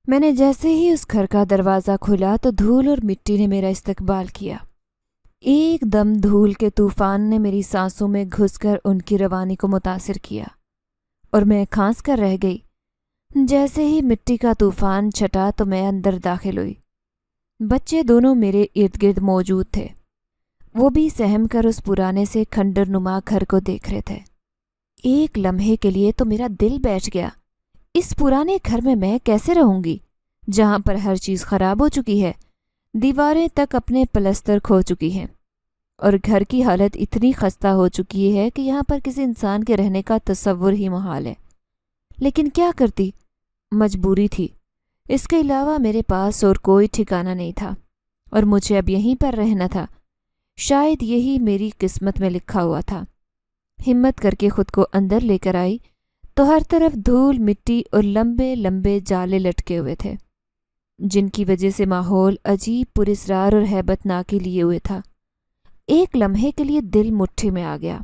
میں نے جیسے ہی اس گھر کا دروازہ کھولا تو دھول اور مٹی نے میرا استقبال کیا۔ ایک دم دھول کے طوفان نے میری سانسوں میں گھس کر ان کی روانی کو متاثر کیا اور میں کھانس کر رہ گئی۔ جیسے ہی مٹی کا طوفان چھٹا تو میں اندر داخل ہوئی۔ بچے دونوں میرے ارد گرد موجود تھے، وہ بھی سہم کر اس پرانے سے کھنڈر نما گھر کو دیکھ رہے تھے۔ ایک لمحے کے لیے تو میرا دل بیٹھ گیا، اس پرانے گھر میں کیسے رہوں گی جہاں پر ہر چیز خراب ہو چکی ہے، دیواریں تک اپنے پلستر کھو چکی ہیں اور گھر کی حالت اتنی خستہ ہو چکی ہے کہ یہاں پر کسی انسان کے رہنے کا تصور ہی محال ہے۔ لیکن کیا کرتی، مجبوری تھی، اس کے علاوہ میرے پاس اور کوئی ٹھکانہ نہیں تھا اور مجھے اب یہیں پر رہنا تھا۔ شاید یہی میری قسمت میں لکھا ہوا تھا۔ ہمت کر کے خود کو اندر لے کر آئی تو ہر طرف دھول مٹی اور لمبے لمبے جالے لٹکے ہوئے تھے جن کی وجہ سے ماحول عجیب پراسرار اور ہیبت ناکی لیے ہوئے تھا۔ ایک لمحے کے لیے دل مٹھی میں آ گیا۔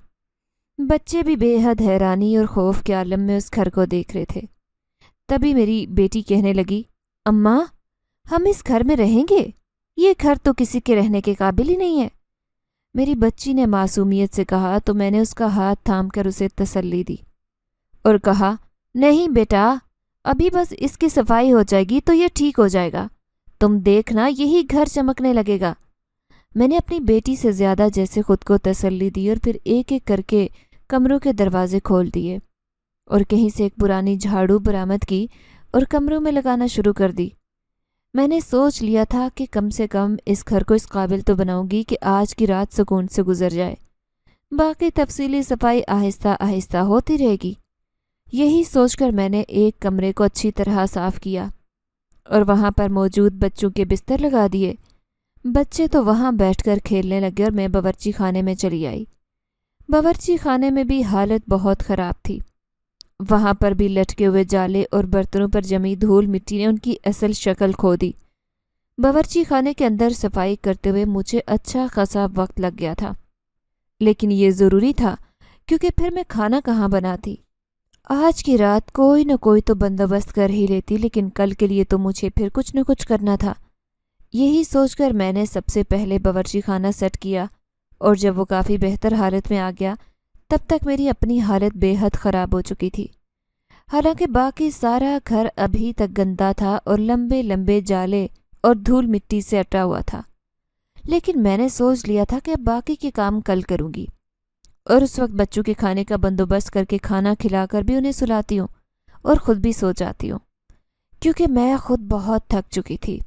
بچے بھی بے حد حیرانی اور خوف کے عالم میں اس گھر کو دیکھ رہے تھے۔ تبھی میری بیٹی کہنے لگی، اماں ہم اس گھر میں رہیں گے، یہ گھر تو کسی کے رہنے کے قابل ہی نہیں ہے۔ میری بچی نے معصومیت سے کہا تو میں نے اس کا ہاتھ تھام کر اسے تسلی دی اور کہا، نہیں بیٹا، ابھی بس اس کی صفائی ہو جائے گی تو یہ ٹھیک ہو جائے گا، تم دیکھنا یہی گھر چمکنے لگے گا۔ میں نے اپنی بیٹی سے زیادہ جیسے خود کو تسلی دی اور پھر ایک ایک کر کے کمروں کے دروازے کھول دیے اور کہیں سے ایک پرانی جھاڑو برآمد کی اور کمروں میں لگانا شروع کر دی۔ میں نے سوچ لیا تھا کہ کم سے کم اس گھر کو اس قابل تو بناؤں گی کہ آج کی رات سکون سے گزر جائے، باقی تفصیلی صفائی آہستہ آہستہ ہوتی رہے گی۔ یہی سوچ کر میں نے ایک کمرے کو اچھی طرح صاف کیا اور وہاں پر موجود بچوں کے بستر لگا دیے۔ بچے تو وہاں بیٹھ کر کھیلنے لگے اور میں باورچی خانے میں چلی آئی۔ باورچی خانے میں بھی حالت بہت خراب تھی، وہاں پر بھی لٹکے ہوئے جالے اور برتنوں پر جمی دھول مٹی نے ان کی اصل شکل کھو دی۔ باورچی خانے کے اندر صفائی کرتے ہوئے مجھے اچھا خاصا وقت لگ گیا تھا، لیکن یہ ضروری تھا کیونکہ پھر میں کھانا کہاں بناتی۔ آج کی رات کوئی نہ کوئی تو بندوبست کر ہی لیتی، لیکن کل کے لیے تو مجھے پھر کچھ نہ کچھ کرنا تھا۔ یہی سوچ کر میں نے سب سے پہلے باورچی خانہ سیٹ کیا اور جب وہ کافی بہتر حالت میں آ گیا تب تک میری اپنی حالت بے حد خراب ہو چکی تھی۔ حالانکہ باقی سارا گھر ابھی تک گندا تھا اور لمبے لمبے جالے اور دھول مٹی سے اٹا ہوا تھا، لیکن میں نے سوچ لیا تھا کہ باقی کے کام کل کروں گی اور اس وقت بچوں کے کھانے کا بندوبست کر کے کھانا کھلا کر بھی انہیں سلاتی ہوں اور خود بھی سو جاتی ہوں، کیونکہ میں خود بہت تھک چکی تھی۔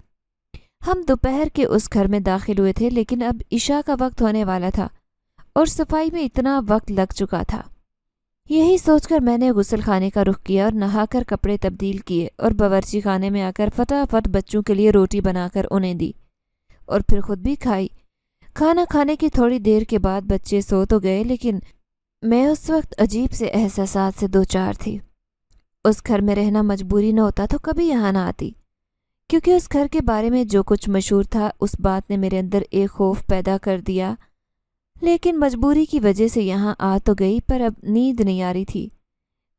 ہم دوپہر کے اس گھر میں داخل ہوئے تھے، لیکن اب عشاء کا وقت ہونے والا تھا اور صفائی میں اتنا وقت لگ چکا تھا۔ یہی سوچ کر میں نے غسل خانے کا رخ کیا اور نہا کر کپڑے تبدیل کیے اور باورچی خانے میں آ کر فٹافٹ بچوں کے لیے روٹی بنا کر انہیں دی اور پھر خود بھی کھائی۔ کھانا کھانے کی تھوڑی دیر کے بعد بچے سو تو گئے، لیکن میں اس وقت عجیب سے احساسات سے دوچار تھی۔ اس گھر میں رہنا مجبوری نہ ہوتا تو کبھی یہاں نہ آتی، کیونکہ اس گھر کے بارے میں جو کچھ مشہور تھا اس بات نے میرے اندر ایک خوف پیدا کر دیا۔ لیکن مجبوری کی وجہ سے یہاں آ تو گئی، پر اب نیند نہیں آ رہی تھی۔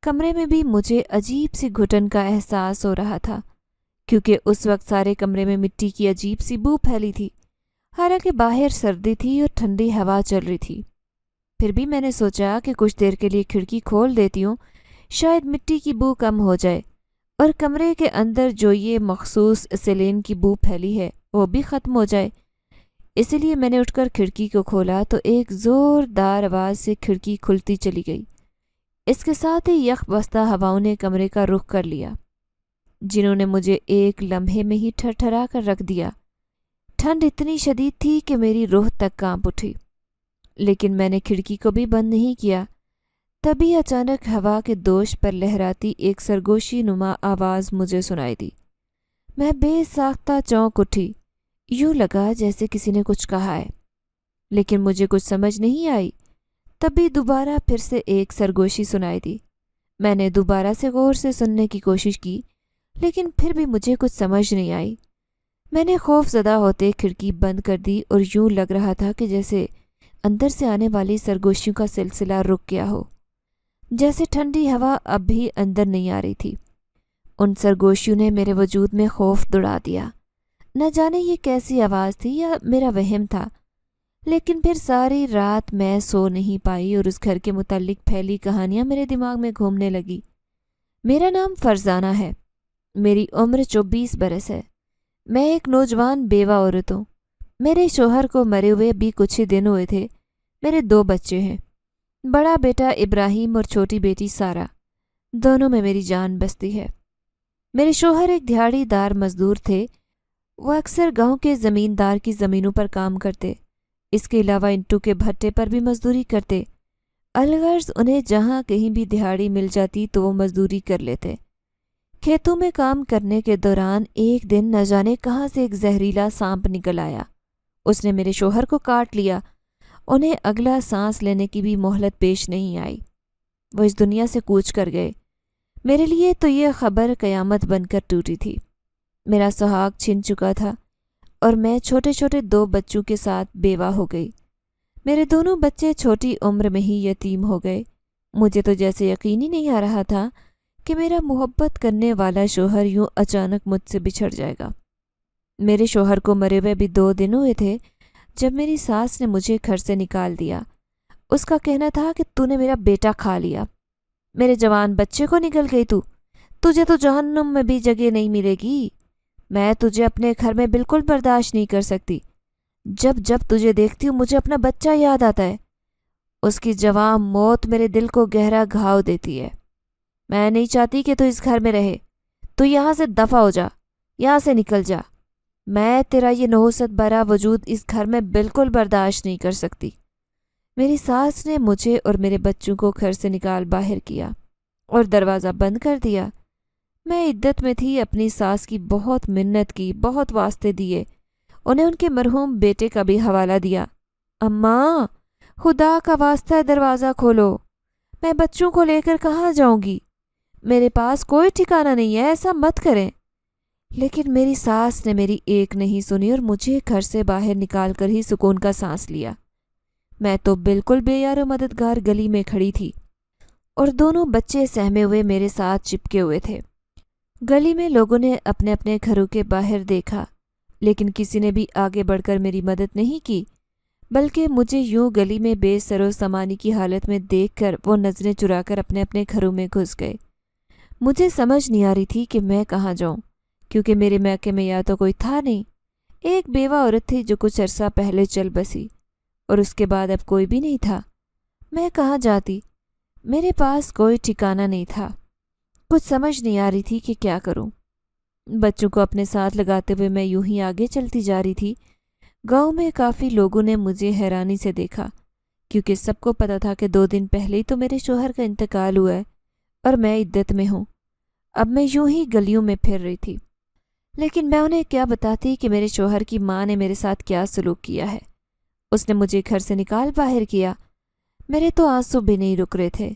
کمرے میں بھی مجھے عجیب سی گھٹن کا احساس ہو رہا تھا، کیونکہ اس وقت سارے کمرے میں مٹی کی عجیب سی بو پھیلی تھی، حالانکہ باہر سردی تھی اور ٹھنڈی ہوا چل رہی تھی۔ پھر بھی میں نے سوچا کہ کچھ دیر کے لیے کھڑکی کھول دیتی ہوں، شاید مٹی کی بو کم ہو جائے اور کمرے کے اندر جو یہ مخصوص سیلین کی بو پھیلی ہے وہ بھی ختم ہو جائے۔ اسی لیے میں نے اٹھ کر کھڑکی کو کھولا تو ایک زوردار آواز سے کھڑکی کھلتی چلی گئی۔ اس کے ساتھ ہی یخ بستہ ہواؤں نے کمرے کا رخ کر لیا، جنہوں نے مجھے ایک لمحے میں ہی ٹھرٹھرا کر رکھ دیا۔ ٹھنڈ اتنی شدید تھی کہ میری روح تک کانپ اٹھی، لیکن میں نے کھڑکی کو بھی بند نہیں کیا۔ تبھی اچانک ہوا کے دوش پر لہراتی ایک سرگوشی نما آواز مجھے سنائی دی۔ میں بے ساختہ چونک اٹھی، یوں لگا جیسے کسی نے کچھ کہا ہے، لیکن مجھے کچھ سمجھ نہیں آئی۔ تبھی دوبارہ پھر سے ایک سرگوشی سنائی دی۔ میں نے دوبارہ سے غور سے سننے کی کوشش کی، لیکن پھر بھی مجھے کچھ سمجھ نہیں آئی۔ میں نے خوف زدہ ہوتے کھڑکی بند کر دی اور یوں لگ رہا تھا کہ جیسے اندر سے آنے والی سرگوشیوں کا سلسلہ رک گیا ہو، جیسے ٹھنڈی ہوا اب بھی اندر نہیں آ رہی تھی۔ ان سرگوشیوں نے میرے وجود میں خوف دوڑا دیا۔ نہ جانے یہ کیسی آواز تھی یا میرا وہم تھا، لیکن پھر ساری رات میں سو نہیں پائی اور اس گھر کے متعلق پھیلی کہانیاں میرے دماغ میں گھومنے لگی۔ میرا نام فرزانہ ہے، میری عمر 24 برس ہے، میں ایک نوجوان بیوہ عورت ہوں۔ میرے شوہر کو مرے ہوئے بھی کچھ ہی دن ہوئے تھے۔ میرے 2 بچے ہیں، بڑا بیٹا ابراہیم اور چھوٹی بیٹی سارہ، دونوں میں میری جان بستی ہے۔ میرے شوہر ایک دیہڑی دار مزدور تھے، وہ اکثر گاؤں کے زمیندار کی زمینوں پر کام کرتے، اس کے علاوہ اینٹوں کے بھٹے پر بھی مزدوری کرتے۔ الغرض انہیں جہاں کہیں بھی دہاڑی مل جاتی تو وہ مزدوری کر لیتے۔ کھیتوں میں کام کرنے کے دوران ایک دن نہ جانے کہاں سے ایک زہریلا سانپ نکل آیا، اس نے میرے شوہر کو کاٹ لیا۔ انہیں اگلا سانس لینے کی بھی مہلت پیش نہیں آئی، وہ اس دنیا سے کوچ کر گئے۔ میرے لیے تو یہ خبر قیامت بن کر ٹوٹی تھی۔ میرا سہاگ چھن چکا تھا اور میں چھوٹے چھوٹے 2 بچوں کے ساتھ بیوہ ہو گئی۔ میرے دونوں بچے چھوٹی عمر میں ہی یتیم ہو گئے۔ مجھے تو جیسے یقین ہی نہیں آ رہا تھا کہ میرا محبت کرنے والا شوہر یوں اچانک مجھ سے بچھڑ جائے گا۔ میرے شوہر کو مرے ہوئے بھی 2 دن ہوئے تھے جب میری ساس نے مجھے گھر سے نکال دیا۔ اس کا کہنا تھا کہ تو نے میرا بیٹا کھا لیا، میرے جوان بچے کو نگل گئی تجھے تو جہنم میں بھی جگہ نہیں ملے گی۔ میں تجھے اپنے گھر میں بالکل برداشت نہیں کر سکتی۔ جب جب تجھے دیکھتی ہوں مجھے اپنا بچہ یاد آتا ہے۔ اس کی جوان موت میرے دل کو گہرا گھاؤ دیتی ہے۔ میں نہیں چاہتی کہ تو اس گھر میں رہے، تو یہاں سے دفع ہو جا، یہاں سے نکل جا۔ میں تیرا یہ نحوست بھرا وجود اس گھر میں بالکل برداشت نہیں کر سکتی۔ میری ساس نے مجھے اور میرے بچوں کو گھر سے نکال باہر کیا اور دروازہ بند کر دیا۔ میں عدت میں تھی، اپنی ساس کی بہت منت کی، بہت واسطے دیے، انہیں ان کے مرحوم بیٹے کا بھی حوالہ دیا۔ اماں، خدا کا واسطہ ہے دروازہ کھولو، میں بچوں کو لے کر کہاں جاؤں گی؟ میرے پاس کوئی ٹھکانہ نہیں ہے، ایسا مت کریں۔ لیکن میری ساس نے میری ایک نہیں سنی اور مجھے گھر سے باہر نکال کر ہی سکون کا سانس لیا۔ میں تو بالکل بے یار و مددگار گلی میں کھڑی تھی اور دونوں بچے سہمے ہوئے میرے ساتھ چپکے ہوئے تھے۔ گلی میں لوگوں نے اپنے اپنے گھروں کے باہر دیکھا، لیکن کسی نے بھی آگے بڑھ کر میری مدد نہیں کی، بلکہ مجھے یوں گلی میں بے سر و سامانی کی حالت میں دیکھ کر وہ نظریں چرا کر اپنے اپنے گھروں میں گھس گئے۔ مجھے سمجھ نہیں آ رہی تھی کہ میں کہاں جاؤں، کیونکہ میرے میکے میں یا تو کوئی تھا نہیں، ایک بیوہ عورت تھی جو کچھ عرصہ پہلے چل بسی، اور اس کے بعد اب کوئی بھی نہیں تھا۔ میں کہاں جاتی؟ میرے پاس کوئی ٹھکانہ نہیں تھا۔ کچھ سمجھ نہیں آ رہی تھی کہ کیا کروں۔ بچوں کو اپنے ساتھ لگاتے ہوئے میں یوں ہی آگے چلتی جا رہی تھی۔ گاؤں میں کافی لوگوں نے مجھے حیرانی سے دیکھا، کیونکہ سب کو پتا تھا کہ 2 دن پہلے ہی تو میرے شوہر کا انتقال ہوا ہے اور میں عدت میں ہوں۔ اب میں یوں ہی گلیوں میں پھر رہی تھی، لیکن میں انہیں کیا بتاتی کہ میرے شوہر کی ماں نے میرے ساتھ کیا سلوک کیا ہے۔ اس نے مجھے گھر سے نکال باہر کیا۔ میرے تو آنسو بھی نہیں رک رہے تھے۔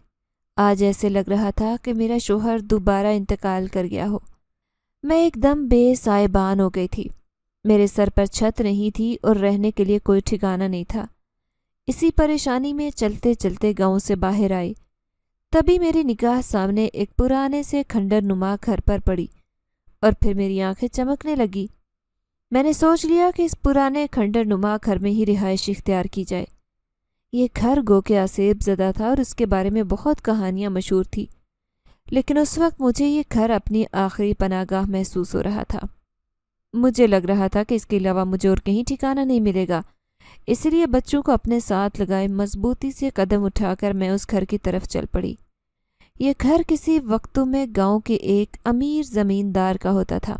آج ایسے لگ رہا تھا کہ میرا شوہر دوبارہ انتقال کر گیا ہو۔ میں ایک دم بے سائبان ہو گئی تھی۔ میرے سر پر چھت نہیں تھی اور رہنے کے لیے کوئی ٹھکانہ نہیں تھا۔ اسی پریشانی میں چلتے چلتے گاؤں سے باہر آئی، تبھی میری نگاہ سامنے ایک پرانے سے کھنڈر نما گھر پر پڑی اور پھر میری آنکھیں چمکنے لگی۔ میں نے سوچ لیا کہ اس پرانے کھنڈر نما گھر میں ہی رہائش اختیار کی جائے۔ یہ گھر گو کے آسیب زدہ تھا اور اس کے بارے میں بہت کہانیاں مشہور تھی، لیکن اس وقت مجھے یہ گھر اپنی آخری پناہ گاہ محسوس ہو رہا تھا۔ مجھے لگ رہا تھا کہ اس کے علاوہ مجھے اور کہیں ٹھکانہ نہیں ملے گا، اس لیے بچوں کو اپنے ساتھ لگائے مضبوطی سے قدم اٹھا کر میں اس گھر کی طرف چل پڑی۔ یہ گھر کسی وقتوں میں گاؤں کے ایک امیر زمیندار کا ہوتا تھا۔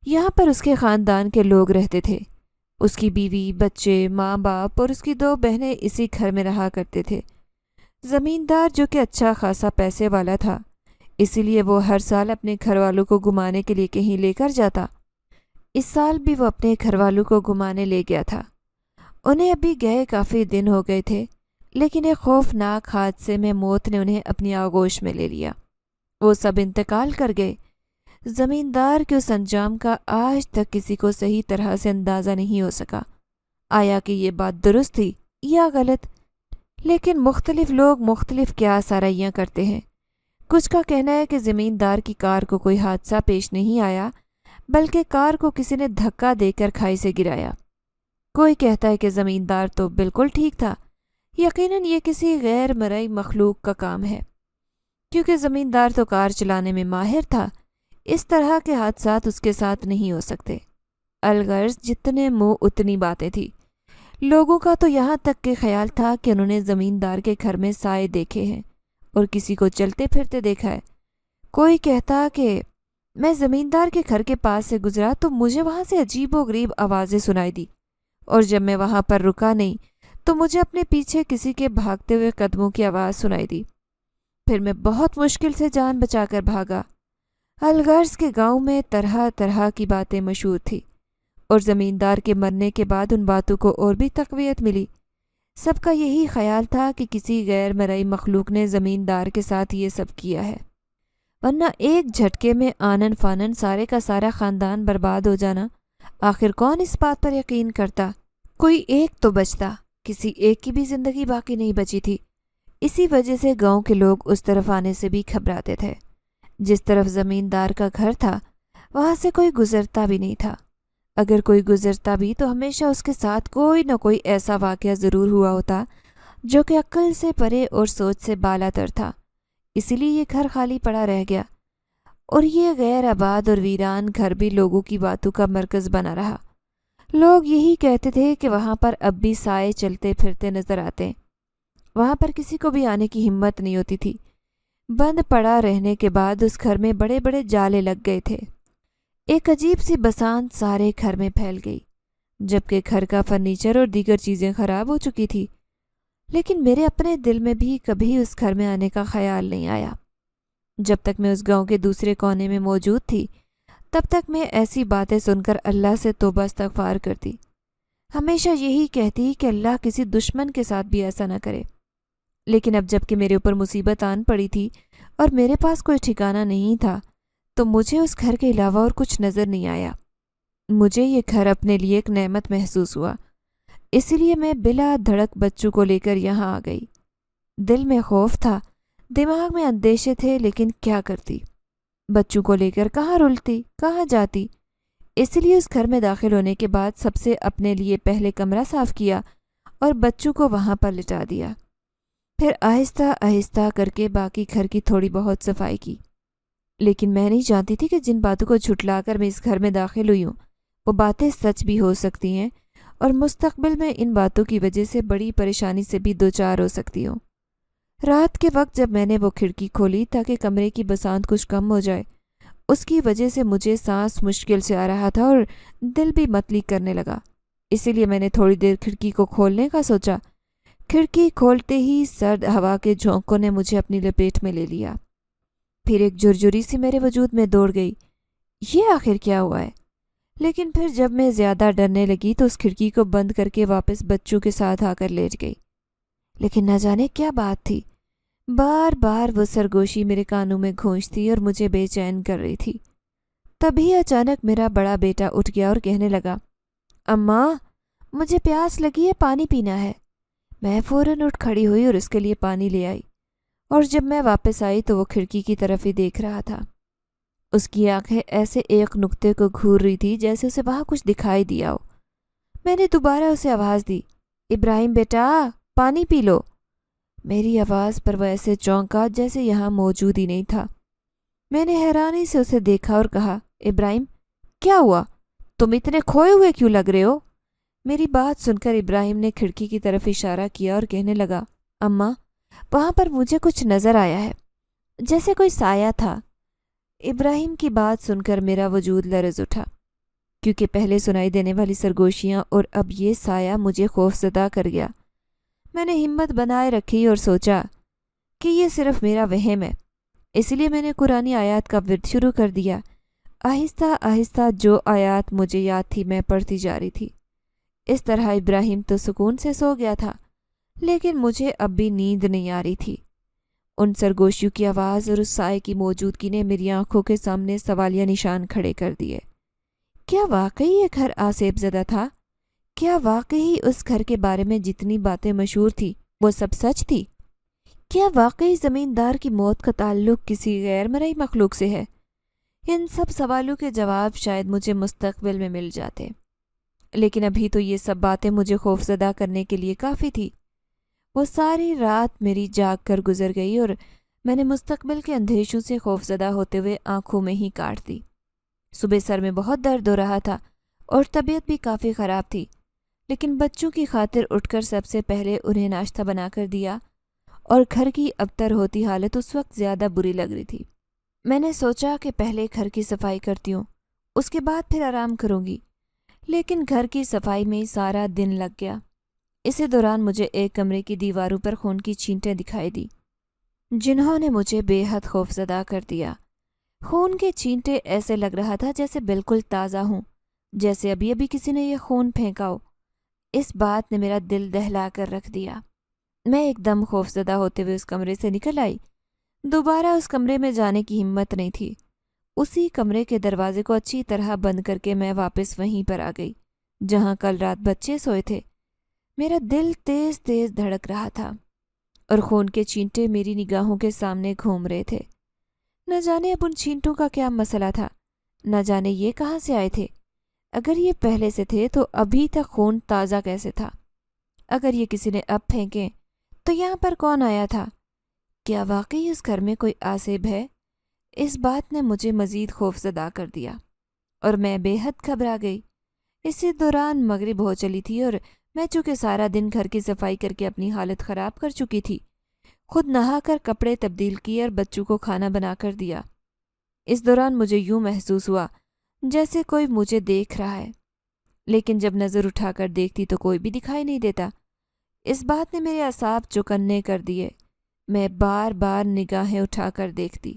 یہاں پر اس کے خاندان کے لوگ رہتے تھے۔ اس کی بیوی، بچے، ماں باپ اور اس کی 2 بہنیں اسی گھر میں رہا کرتے تھے۔ زمیندار جو کہ اچھا خاصا پیسے والا تھا، اسی لیے وہ ہر سال اپنے گھر والوں کو گھمانے کے لیے کہیں لے کر جاتا۔ اس سال بھی وہ اپنے گھر والوں کو گھمانے لے گیا تھا۔ انہیں ابھی گئے کافی دن ہو گئے تھے، لیکن ایک خوفناک حادثے میں موت نے انہیں اپنی آغوش میں لے لیا۔ وہ سب انتقال کر گئے۔ زمیندار کے اس انجام کا آج تک کسی کو صحیح طرح سے اندازہ نہیں ہو سکا، آیا کہ یہ بات درست تھی یا غلط، لیکن مختلف لوگ مختلف قیاس آرائیاں کرتے ہیں۔ کچھ کا کہنا ہے کہ زمیندار کی کار کو کوئی حادثہ پیش نہیں آیا، بلکہ کار کو کسی نے دھکا دے کر کھائی سے گرایا۔ کوئی کہتا ہے کہ زمیندار تو بالکل ٹھیک تھا، یقیناً یہ کسی غیر مرئی مخلوق کا کام ہے، کیونکہ زمیندار تو کار چلانے میں ماہر تھا، اس طرح کے حادثات اس کے ساتھ نہیں ہو سکتے۔ الغرض جتنے منہ اتنی باتیں تھی۔ لوگوں کا تو یہاں تک کہ خیال تھا کہ انہوں نے زمیندار کے گھر میں سائے دیکھے ہیں اور کسی کو چلتے پھرتے دیکھا ہے۔ کوئی کہتا کہ میں زمیندار کے گھر کے پاس سے گزرا تو مجھے وہاں سے عجیب و غریب آوازیں سنائی دی، اور جب میں وہاں پر رکا نہیں تو مجھے اپنے پیچھے کسی کے بھاگتے ہوئے قدموں کی آواز سنائی دی۔ پھر میں بہت مشکل سے جان بچا کر بھاگا۔ الغرض کے گاؤں میں طرح طرح کی باتیں مشہور تھی، اور زمیندار کے مرنے کے بعد ان باتوں کو اور بھی تقویت ملی۔ سب کا یہی خیال تھا کہ کسی غیر مرئی مخلوق نے زمیندار کے ساتھ یہ سب کیا ہے، ورنہ ایک جھٹکے میں آنن فانن سارے کا سارا خاندان برباد ہو جانا، آخر کون اس بات پر یقین کرتا؟ کوئی ایک تو بچتا، کسی ایک کی بھی زندگی باقی نہیں بچی تھی۔ اسی وجہ سے گاؤں کے لوگ اس طرف آنے سے بھی گھبراتے تھے۔ جس طرف زمیندار کا گھر تھا وہاں سے کوئی گزرتا بھی نہیں تھا۔ اگر کوئی گزرتا بھی تو ہمیشہ اس کے ساتھ کوئی نہ کوئی ایسا واقعہ ضرور ہوا ہوتا جو کہ عقل سے پرے اور سوچ سے بالا تر تھا۔ اسی لیے یہ گھر خالی پڑا رہ گیا، اور یہ غیر آباد اور ویران گھر بھی لوگوں کی باتوں کا مرکز بنا رہا۔ لوگ یہی کہتے تھے کہ وہاں پر اب بھی سائے چلتے پھرتے نظر آتے ہیں۔ وہاں پر کسی کو بھی آنے کی ہمت نہیں ہوتی تھی۔ بند پڑا رہنے کے بعد اس گھر میں بڑے بڑے جالے لگ گئے تھے۔ ایک عجیب سی بسانت سارے گھر میں پھیل گئی، جبکہ گھر کا فرنیچر اور دیگر چیزیں خراب ہو چکی تھی۔ لیکن میرے اپنے دل میں بھی کبھی اس گھر میں آنے کا خیال نہیں آیا۔ جب تک میں اس گاؤں کے دوسرے کونے میں موجود تھی تب تک میں ایسی باتیں سن کر اللہ سے توبہ استغفار کرتی، ہمیشہ یہی کہتی کہ اللہ کسی دشمن کے ساتھ بھی ایسا نہ کرے۔ لیکن اب جب کہ میرے اوپر مصیبت آن پڑی تھی اور میرے پاس کوئی ٹھکانہ نہیں تھا تو مجھے اس گھر کے علاوہ اور کچھ نظر نہیں آیا۔ مجھے یہ گھر اپنے لیے ایک نعمت محسوس ہوا، اسی لیے میں بلا دھڑک بچوں کو لے کر یہاں آ گئی۔ دل میں خوف تھا، دماغ میں اندیشے تھے، لیکن کیا کرتی؟ بچوں کو لے کر کہاں رلتی، کہاں جاتی؟ اس لیے اس گھر میں داخل ہونے کے بعد سب سے اپنے لیے پہلے کمرہ صاف کیا اور بچوں کو وہاں پر لٹا دیا۔ پھر آہستہ آہستہ کر کے باقی گھر کی تھوڑی بہت صفائی کی۔ لیکن میں نہیں جانتی تھی کہ جن باتوں کو جھٹلا کر میں اس گھر میں داخل ہوئی ہوں وہ باتیں سچ بھی ہو سکتی ہیں، اور مستقبل میں ان باتوں کی وجہ سے بڑی پریشانی سے بھی دوچار ہو سکتی ہوں۔ رات کے وقت جب میں نے وہ کھڑکی کھولی تاکہ کمرے کی بسانت کچھ کم ہو جائے، اس کی وجہ سے مجھے سانس مشکل سے آ رہا تھا اور دل بھی متلی کرنے لگا۔ اسی لیے میں نے تھوڑی دیر کھڑکی کو کھولنے کا سوچا۔ کھڑکی کھولتے ہی سرد ہوا کے جھونکوں نے مجھے اپنی لپیٹ میں لے لیا۔ پھر ایک جھرجھری سی میرے وجود میں دوڑ گئی، یہ آخر کیا ہوا ہے؟ لیکن پھر جب میں زیادہ ڈرنے لگی تو اس کھڑکی کو بند کر کے واپس بچوں کے ساتھ آ کر لیٹ گئی۔ لیکن نہ جانے کیا بات تھی، بار بار وہ سرگوشی میرے کانوں میں گونجتی اور مجھے بے چین کر رہی تھی۔ تبھی اچانک میرا بڑا بیٹا اٹھ گیا اور کہنے لگا، اماں مجھے پیاس لگی ہے، پانی پینا ہے۔ میں فوراً اٹھ کھڑی ہوئی اور اس کے لیے پانی لے آئی، اور جب میں واپس آئی تو وہ کھڑکی کی طرف ہی دیکھ رہا تھا۔ اس کی آنکھیں ایسے ایک نقطے کو گھور رہی تھی جیسے اسے وہاں کچھ دکھائی دیا ہو۔ میں نے دوبارہ اسے آواز دی، ابراہیم بیٹا پانی پی لو۔ میری آواز پر وہ ایسے چونکا جیسے یہاں موجود ہی نہیں تھا۔ میں نے حیرانی سے اسے دیکھا اور کہا، ابراہیم کیا ہوا؟ تم اتنے کھوئے ہوئے کیوں لگ رہے ہو؟ میری بات سن کر ابراہیم نے کھڑکی کی طرف اشارہ کیا اور کہنے لگا، اماں وہاں پر مجھے کچھ نظر آیا ہے، جیسے کوئی سایہ تھا۔ ابراہیم کی بات سن کر میرا وجود لرز اٹھا، کیونکہ پہلے سنائی دینے والی سرگوشیاں اور اب یہ سایہ مجھے خوف زدہ کر گیا۔ میں نے ہمت بنائے رکھی اور سوچا کہ یہ صرف میرا وہم ہے، اس لیے میں نے قرآنی آیات کا ورد شروع کر دیا۔ آہستہ آہستہ جو آیات مجھے یاد تھی میں پڑھتی جا رہی تھی۔ اس طرح ابراہیم تو سکون سے سو گیا تھا، لیکن مجھے اب بھی نیند نہیں آ رہی تھی۔ ان سرگوشیوں کی آواز اور اس سائے کی موجودگی نے میری آنکھوں کے سامنے سوالیہ نشان کھڑے کر دیے۔ کیا واقعی یہ گھر آسیب زدہ تھا؟ کیا واقعی اس گھر کے بارے میں جتنی باتیں مشہور تھی وہ سب سچ تھی؟ کیا واقعی زمیندار کی موت کا تعلق کسی غیر مرئی مخلوق سے ہے؟ ان سب سوالوں کے جواب شاید مجھے مستقبل میں مل جاتے، لیکن ابھی تو یہ سب باتیں مجھے خوفزدہ کرنے کے لیے کافی تھی۔ وہ ساری رات میری جاگ کر گزر گئی اور میں نے مستقبل کے اندیشوں سے خوفزدہ ہوتے ہوئے آنکھوں میں ہی کاٹ دی۔ صبح سر میں بہت درد ہو رہا تھا اور طبیعت بھی کافی خراب تھی، لیکن بچوں کی خاطر اٹھ کر سب سے پہلے انہیں ناشتہ بنا کر دیا، اور گھر کی ابتر ہوتی حالت اس وقت زیادہ بری لگ رہی تھی۔ میں نے سوچا کہ پہلے گھر کی صفائی کرتی ہوں، اس کے بعد پھر آرام کروں گی، لیکن گھر کی صفائی میں سارا دن لگ گیا۔ اسی دوران مجھے ایک کمرے کی دیواروں پر خون کی چھینٹیں دکھائی دی، جنہوں نے مجھے بے حد خوفزدہ کر دیا۔ خون کے چھینٹے ایسے لگ رہا تھا جیسے بالکل تازہ ہوں، جیسے ابھی ابھی کسی نے یہ خون پھینکا ہو۔ اس بات نے میرا دل دہلا کر رکھ دیا۔ میں ایک دم خوفزدہ ہوتے ہوئے اس کمرے سے نکل آئی۔ دوبارہ اس کمرے میں جانے کی ہمت نہیں تھی۔ اسی کمرے کے دروازے کو اچھی طرح بند کر کے میں واپس وہیں پر آ گئی جہاں کل رات بچے سوئے تھے۔ میرا دل تیز تیز دھڑک رہا تھا اور خون کے چھینٹے میری نگاہوں کے سامنے گھوم رہے تھے۔ نہ جانے اب ان چھینٹوں کا کیا مسئلہ تھا، نہ جانے یہ کہاں سے آئے تھے۔ اگر یہ پہلے سے تھے تو ابھی تک خون تازہ کیسے تھا؟ اگر یہ کسی نے اب پھینکے تو یہاں پر کون آیا تھا؟ کیا واقعی اس گھر میں کوئی آسیب ہے؟ اس بات نے مجھے مزید خوفزدہ کر دیا اور میں بے حد گھبرا گئی۔ اسی دوران مغرب ہو چلی تھی اور میں چونکہ سارا دن گھر کی صفائی کر کے اپنی حالت خراب کر چکی تھی، خود نہا کر کپڑے تبدیل کیے اور بچوں کو کھانا بنا کر دیا۔ اس دوران مجھے یوں محسوس ہوا جیسے کوئی مجھے دیکھ رہا ہے، لیکن جب نظر اٹھا کر دیکھتی تو کوئی بھی دکھائی نہیں دیتا۔ اس بات نے میرے اعصاب چوکنے کر دیے۔ میں بار بار نگاہیں اٹھا کر دیکھتی،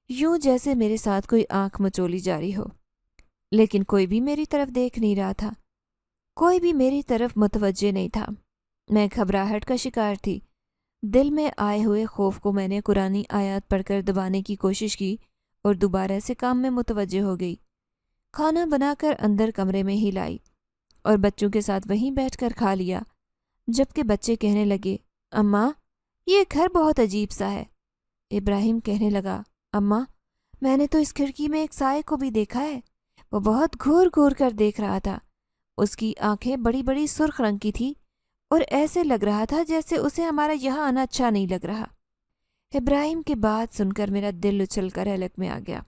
یوں جیسے میرے ساتھ کوئی آنکھ مچولی جاری ہو، لیکن کوئی بھی میری طرف دیکھ نہیں رہا تھا، کوئی بھی میری طرف متوجہ نہیں تھا۔ میں گھبراہٹ کا شکار تھی۔ دل میں آئے ہوئے خوف کو میں نے قرآنی آیات پڑھ کر دبانے کی کوشش کی اور دوبارہ سے کام میں متوجہ ہو گئی۔ کھانا بنا کر اندر کمرے میں ہی لائی اور بچوں کے ساتھ وہیں بیٹھ کر کھا لیا، جبکہ بچے کہنے لگے، اماں یہ گھر بہت عجیب سا ہے۔ ابراہیم کہنے لگا، اماں میں نے تو اس کھڑکی میں ایک سائے کو بھی دیکھا ہے، وہ بہت گھور گھور کر دیکھ رہا تھا، اس کی آنکھیں بڑی بڑی سرخ رنگ کی تھی اور ایسے لگ رہا تھا جیسے اسے ہمارا یہاں آنا اچھا نہیں لگ رہا۔ ابراہیم کی بات سن کر میرا دل اچھل کر حلق میں آ گیا،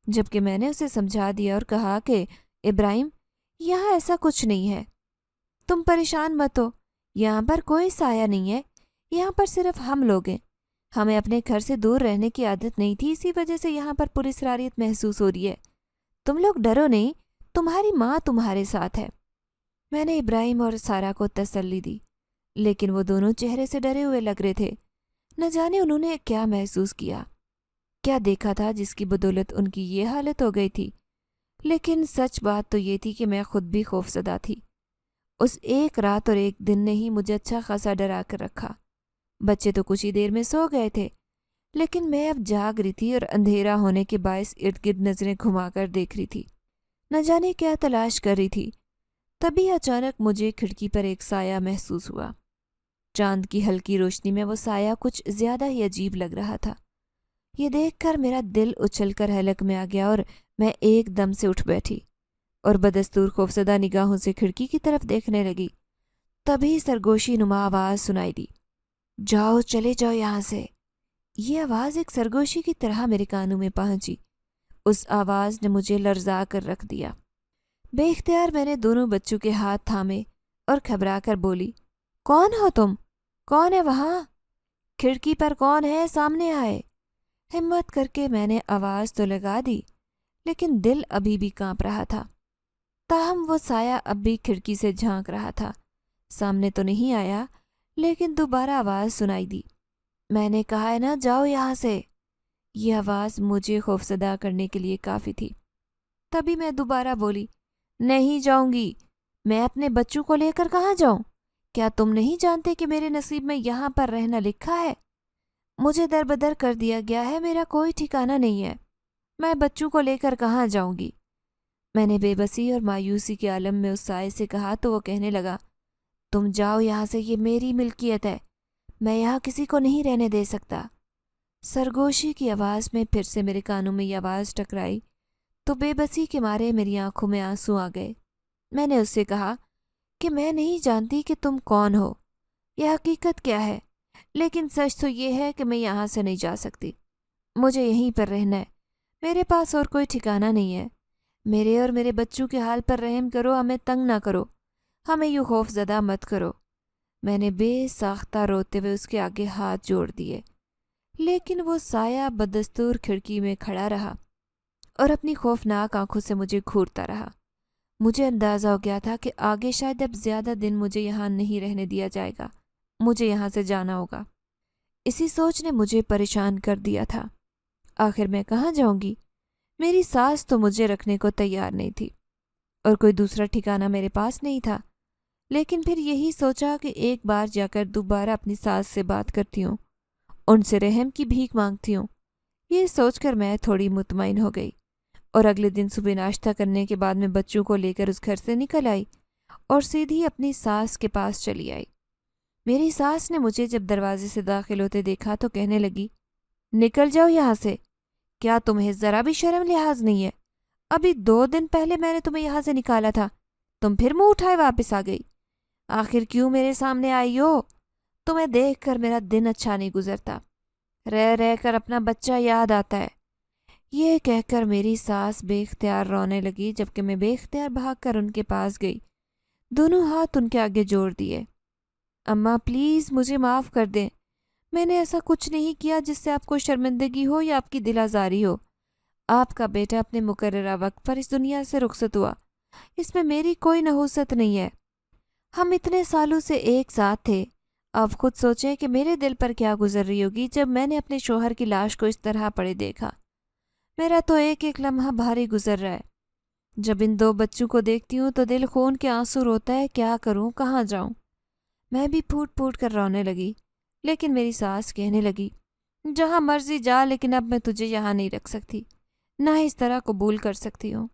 جبکہ میں نے اسے سمجھا دیا اور کہا کہ ابراہیم یہاں ایسا کچھ نہیں ہے، تم پریشان مت ہو، یہاں پر کوئی سایہ نہیں ہے، یہاں پر صرف ہم لوگ ہیں۔ ہمیں اپنے گھر سے دور رہنے کی عادت نہیں تھی، اسی وجہ سے یہاں پر پراسراریت محسوس ہو رہی ہے۔ تم لوگ ڈرو نہیں، تمہاری ماں تمہارے ساتھ ہے۔ میں نے ابراہیم اور سارا کو تسلی دی، لیکن وہ دونوں چہرے سے ڈرے ہوئے لگ رہے تھے۔ نہ جانے انہوں نے کیا محسوس کیا، کیا دیکھا تھا جس کی بدولت ان کی یہ حالت ہو گئی تھی۔ لیکن سچ بات تو یہ تھی کہ میں خود بھی خوفزدہ تھی۔ اس ایک رات اور ایک دن نے ہی مجھے اچھا خاصا ڈرا کر رکھا۔ بچے تو کچھ ہی دیر میں سو گئے تھے، لیکن میں اب جاگ رہی تھی اور اندھیرا ہونے کے باعث ارد گرد نظریں گھما کر دیکھ رہی تھی، نہ جانے کیا تلاش کر رہی تھی۔ تبھی اچانک مجھے کھڑکی پر ایک سایہ محسوس ہوا۔ چاند کی ہلکی روشنی میں وہ سایہ کچھ زیادہ ہی عجیب لگ رہا تھا۔ یہ دیکھ کر میرا دل اچھل کر حلق میں آ گیا اور میں ایک دم سے اٹھ بیٹھی اور بدستور خوفزدہ نگاہوں سے کھڑکی کی طرف دیکھنے لگی۔ تبھی سرگوشی نما آواز سنائی دی، جاؤ چلے جاؤ یہاں سے۔ یہ آواز ایک سرگوشی کی طرح میرے کانوں میں پہنچی۔ اس آواز نے مجھے لرزا کر رکھ دیا۔ بے اختیار میں نے دونوں بچوں کے ہاتھ تھامے اور گھبرا کر بولی، کون ہو تم؟ کون ہے وہاں؟ کھڑکی پر کون ہے؟ سامنے آئے۔ ہمت کر کے میں نے آواز تو لگا دی، لیکن دل ابھی بھی کانپ رہا تھا۔ تاہم وہ سایہ اب بھی کھڑکی سے جھانک رہا تھا۔ سامنے تو نہیں آیا، لیکن دوبارہ آواز سنائی دی۔ میں نے کہا ہے نا، جاؤ یہاں سے۔ یہ آواز مجھے خوفزدہ کرنے کے لیے کافی تھی۔ تبھی میں دوبارہ بولی، نہیں جاؤں گی، میں اپنے بچوں کو لے کر کہاں جاؤں؟ کیا تم نہیں جانتے کہ میرے نصیب میں یہاں پر رہنا لکھا ہے؟ مجھے در بدر کر دیا گیا ہے، میرا کوئی ٹھکانہ نہیں ہے، میں بچوں کو لے کر کہاں جاؤں گی؟ میں نے بے بسی اور مایوسی کے عالم میں اس سائے سے کہا تو وہ کہنے لگا، تم جاؤ یہاں سے، یہ میری ملکیت ہے، میں یہاں کسی کو نہیں رہنے دے سکتا۔ سرگوشی کی آواز میں پھر سے میرے کانوں میں یہ آواز ٹکرائی تو بے بسی کے مارے میری آنکھوں میں آنسو آ گئے۔ میں نے اس سے کہا کہ میں نہیں جانتی کہ تم کون ہو، یہ حقیقت کیا ہے، لیکن سچ تو یہ ہے کہ میں یہاں سے نہیں جا سکتی۔ مجھے یہیں پر رہنا ہے، میرے پاس اور کوئی ٹھکانہ نہیں ہے۔ میرے اور میرے بچوں کے حال پر رحم کرو، ہمیں تنگ نہ کرو، ہمیں یوں خوف زدہ مت کرو۔ میں نے بے ساختہ روتے ہوئے اس کے آگے ہاتھ جوڑ دیے، لیکن وہ سایہ بدستور کھڑکی میں کھڑا رہا اور اپنی خوفناک آنکھوں سے مجھے گھورتا رہا۔ مجھے اندازہ ہو گیا تھا کہ آگے شاید اب زیادہ دن مجھے یہاں نہیں رہنے دیا جائے گا، مجھے یہاں سے جانا ہوگا۔ اسی سوچ نے مجھے پریشان کر دیا تھا۔ آخر میں کہاں جاؤں گی؟ میری ساس تو مجھے رکھنے کو تیار نہیں تھی اور کوئی دوسرا ٹھکانہ میرے پاس نہیں تھا، لیکن پھر یہی سوچا کہ ایک بار جا کر دوبارہ اپنی ساس سے بات کرتی ہوں، ان سے رحم کی بھیک مانگتی ہوں۔ یہ سوچ کر میں تھوڑی مطمئن ہو گئی اور اگلے دن صبح ناشتہ کرنے کے بعد میں بچوں کو لے کر اس گھر سے نکل آئی اور سیدھی اپنی ساس کے پاس چلی آئی۔ میری ساس نے مجھے جب دروازے سے داخل ہوتے دیکھا تو کہنے لگی، نکل جاؤ یہاں سے، کیا تمہیں ذرا بھی شرم لحاظ نہیں ہے؟ ابھی 2 دن پہلے میں نے تمہیں یہاں سے نکالا تھا، تم پھر منہ اٹھائے واپس آ گئی۔ آخر کیوں میرے سامنے آئی ہو؟ تمہیں دیکھ کر میرا دن اچھا نہیں گزرتا، رہ رہ کر اپنا بچہ یاد آتا ہے۔ یہ کہہ کر میری ساس بے اختیار رونے لگی، جبکہ میں بے اختیار بھاگ کر ان کے پاس گئی، دونوں ہاتھ ان کے آگے جوڑ دیے۔ اماں پلیز مجھے معاف کر دیں، میں نے ایسا کچھ نہیں کیا جس سے آپ کو شرمندگی ہو یا آپ کی دل آزاری ہو۔ آپ کا بیٹا اپنے مقررہ وقت پر اس دنیا سے رخصت ہوا، اس میں میری کوئی نحوست نہیں ہے۔ ہم اتنے سالوں سے ایک ساتھ تھے، آپ خود سوچیں کہ میرے دل پر کیا گزر رہی ہوگی جب میں نے اپنے شوہر کی لاش کو اس طرح پڑے دیکھا۔ میرا تو ایک ایک لمحہ بھاری گزر رہا ہے۔ جب ان 2 بچوں کو دیکھتی ہوں تو دل خون کے آنسو روتا ہے، کیا کروں، کہاں جاؤں؟ میں بھی پھوٹ پھوٹ کر رونے لگی، لیکن میری ساس کہنے لگی، جہاں مرضی جا، لیکن اب میں تجھے یہاں نہیں رکھ سکتی، نہ اس طرح قبول کر سکتی ہوں۔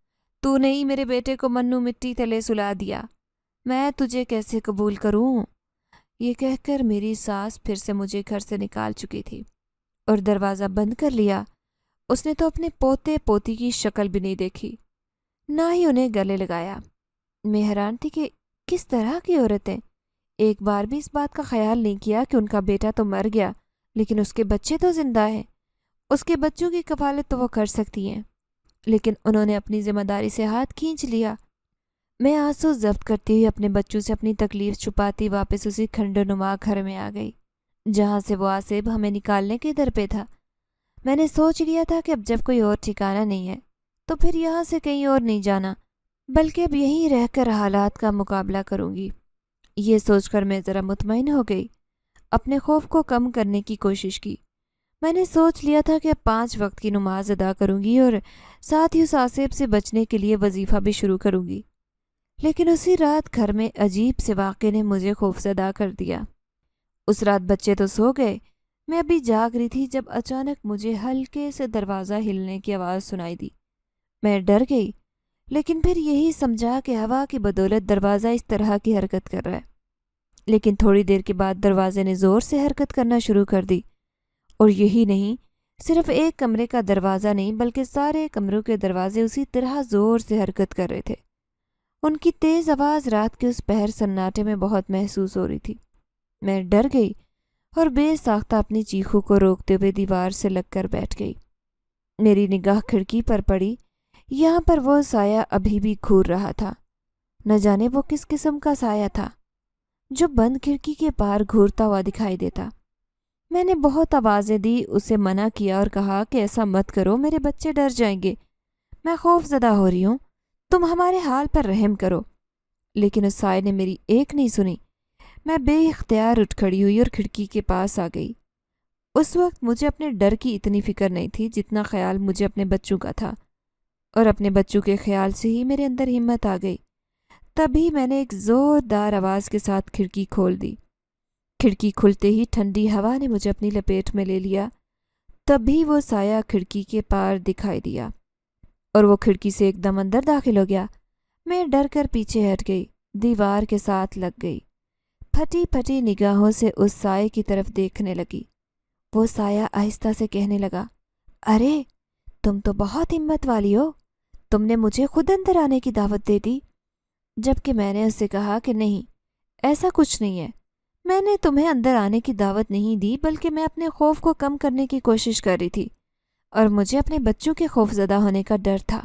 تو نے ہی میرے بیٹے کو منو مٹی تلے سلا دیا، میں تجھے کیسے قبول کروں؟ یہ کہہ کر میری ساس پھر سے مجھے گھر سے نکال چکی تھی اور دروازہ بند کر لیا۔ اس نے تو اپنے پوتے پوتی کی شکل بھی نہیں دیکھی، نہ ہی انہیں گلے لگایا۔ میں حیران تھی کہ کس طرح کی عورتیں ایک بار بھی اس بات کا خیال نہیں کیا کہ ان کا بیٹا تو مر گیا لیکن اس کے بچے تو زندہ ہیں، اس کے بچوں کی کفالت تو وہ کر سکتی ہیں، لیکن انہوں نے اپنی ذمہ داری سے ہاتھ کھینچ لیا۔ میں آنسو ضبط کرتی ہوئی اپنے بچوں سے اپنی تکلیف چھپاتی واپس اسی کھنڈر نما گھر میں آ گئی جہاں سے وہ آصف ہمیں نکالنے کے در پہ تھا۔ میں نے سوچ لیا تھا کہ اب جب کوئی اور ٹھکانہ نہیں ہے تو پھر یہاں سے کہیں اور نہیں جانا، بلکہ اب یہیں رہ کر حالات کا مقابلہ کروں گی۔ یہ سوچ کر میں ذرا مطمئن ہو گئی، اپنے خوف کو کم کرنے کی کوشش کی۔ میں نے سوچ لیا تھا کہ اب 5 وقت کی نماز ادا کروں گی اور ساتھ ہی اس آصف سے بچنے کے لیے وظیفہ بھی شروع کروں گی، لیکن اسی رات گھر میں عجیب سے واقعے نے مجھے خوفزدہ کر دیا۔ اس رات بچے تو سو گئے، میں ابھی جاگ رہی تھی جب اچانک مجھے ہلکے سے دروازہ ہلنے کی آواز سنائی دی۔ میں ڈر گئی، لیکن پھر یہی سمجھا کہ ہوا کی بدولت دروازہ اس طرح کی حرکت کر رہا ہے۔ لیکن تھوڑی دیر کے بعد دروازے نے زور سے حرکت کرنا شروع کر دی، اور یہی نہیں، صرف ایک کمرے کا دروازہ نہیں بلکہ سارے کمروں کے دروازے اسی طرح زور سے حرکت کر رہے تھے۔ ان کی تیز آواز رات کے اس پہر سناٹے میں بہت محسوس ہو رہی تھی۔ میں ڈر گئی اور بے ساختہ اپنی چیخوں کو روکتے ہوئے دیوار سے لگ کر بیٹھ گئی۔ میری نگاہ کھڑکی پر پڑی، یہاں پر وہ سایہ ابھی بھی گھور رہا تھا۔ نہ جانے وہ کس قسم کا سایہ تھا جو بند کھڑکی کے پار گھورتا ہوا دکھائی دیتا۔ میں نے بہت آوازیں دی، اسے منع کیا اور کہا کہ ایسا مت کرو، میرے بچے ڈر جائیں گے، میں خوف زدہ ہو رہی ہوں، تم ہمارے حال پر رحم کرو۔ لیکن اس سائے نے میری ایک نہیں سنی۔ میں بے اختیار اٹھ کھڑی ہوئی اور کھڑکی کے پاس آ گئی۔ اس وقت مجھے اپنے ڈر کی اتنی فکر نہیں تھی جتنا خیال مجھے اپنے بچوں کا تھا، اور اپنے بچوں کے خیال سے ہی میرے اندر ہمت آ گئی۔ تبھی میں نے ایک زوردار آواز کے ساتھ کھڑکی کھول دی۔ کھڑکی کھلتے ہی ٹھنڈی ہوا نے مجھے اپنی لپیٹ میں لے لیا۔ تبھی وہ سایہ کھڑکی کے پار دکھائی دیا اور وہ کھڑکی سے ایک دم اندر داخل ہو گیا۔ میں ڈر کر پیچھے ہٹ گئی، دیوار کے ساتھ لگ گئی۔ پھٹی پھٹی نگاہوں سے اس سائے کی طرف دیکھنے لگی۔ وہ سایہ آہستہ سے کہنے لگا، ارے تم تو بہت ہمت والی ہو، تم نے مجھے خود اندر آنے کی دعوت دے دی۔ جبکہ میں نے اس سے کہا کہ نہیں، ایسا کچھ نہیں ہے، میں نے تمہیں اندر آنے کی دعوت نہیں دی، بلکہ میں اپنے خوف کو کم کرنے کی کوشش کر رہی تھی اور مجھے اپنے بچوں کے خوف زدہ ہونے کا ڈر تھا،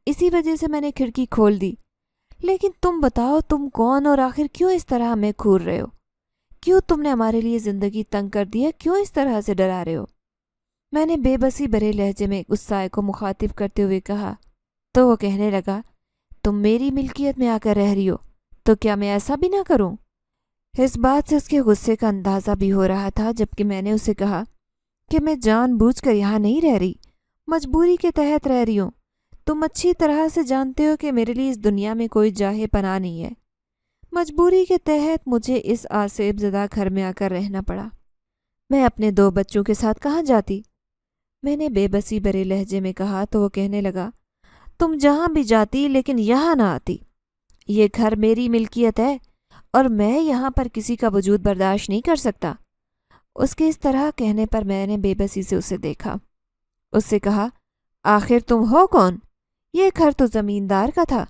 اسی وجہ سے میں نے کھڑکی کھول دی۔ لیکن تم بتاؤ تم کون اور آخر کیوں اس طرح ہمیں گھور رہے ہو؟ کیوں تم نے ہمارے لیے زندگی تنگ کر دی ہے؟ کیوں اس طرح سے ڈرا رہے ہو؟ میں نے بے بسی بھرے لہجے میں اس سائے کو مخاطب کرتے ہوئے کہا۔ تو وہ کہنے لگا، تم میری ملکیت میں آ کر رہ رہی ہو تو کیا میں ایسا بھی نہ کروں؟ اس بات سے اس کے غصے کا اندازہ بھی ہو رہا تھا، جبکہ میں نے اسے کہا کہ میں جان بوجھ کر یہاں نہیں رہ رہی، مجبوری کے تحت رہ رہی ہوں۔ تم اچھی طرح سے جانتے ہو کہ میرے لیے اس دنیا میں کوئی جاہ پناہ نہیں ہے۔ مجبوری کے تحت مجھے اس آسیب زدہ گھر میں آ کر رہنا پڑا۔ میں اپنے 2 بچوں کے ساتھ کہاں جاتی؟ میں نے بے بسی بھرے لہجے میں کہا تو وہ کہنے لگا، تم جہاں بھی جاتی لیکن یہاں نہ آتی۔ یہ گھر میری ملکیت ہے اور میں یہاں پر کسی کا وجود برداشت نہیں کر سکتا۔ اس کے اس طرح کہنے پر میں نے بے بسی سے اسے دیکھا۔ اس سے کہا، آخر تم ہو کون؟ یہ گھر تو زمیندار کا تھا،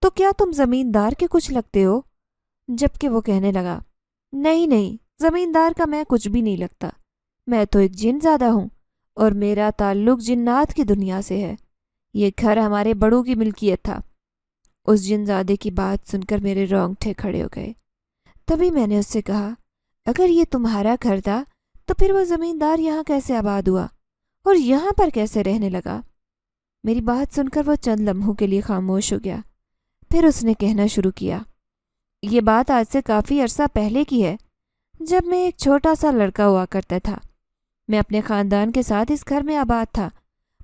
تو کیا تم زمیندار کے کچھ لگتے ہو؟ جبکہ وہ کہنے لگا، نہیں نہیں، زمیندار کا میں کچھ بھی نہیں لگتا، میں تو ایک جن زادہ ہوں اور میرا تعلق جنات کی دنیا سے ہے۔ یہ گھر ہمارے بڑوں کی ملکیت تھا۔ اس جن زادے کی بات سن کر میرے رونگٹے کھڑے ہو گئے۔ تبھی میں نے اس سے کہا، اگر یہ تمہارا گھر تھا تو پھر وہ زمیندار یہاں کیسے آباد ہوا اور یہاں پر کیسے رہنے لگا؟ میری بات سن کر وہ چند لمحوں کے لیے خاموش ہو گیا۔ پھر اس نے کہنا شروع کیا، یہ بات آج سے کافی عرصہ پہلے کی ہے، جب میں ایک چھوٹا سا لڑکا ہوا کرتا تھا۔ میں اپنے خاندان کے ساتھ اس گھر میں آباد تھا،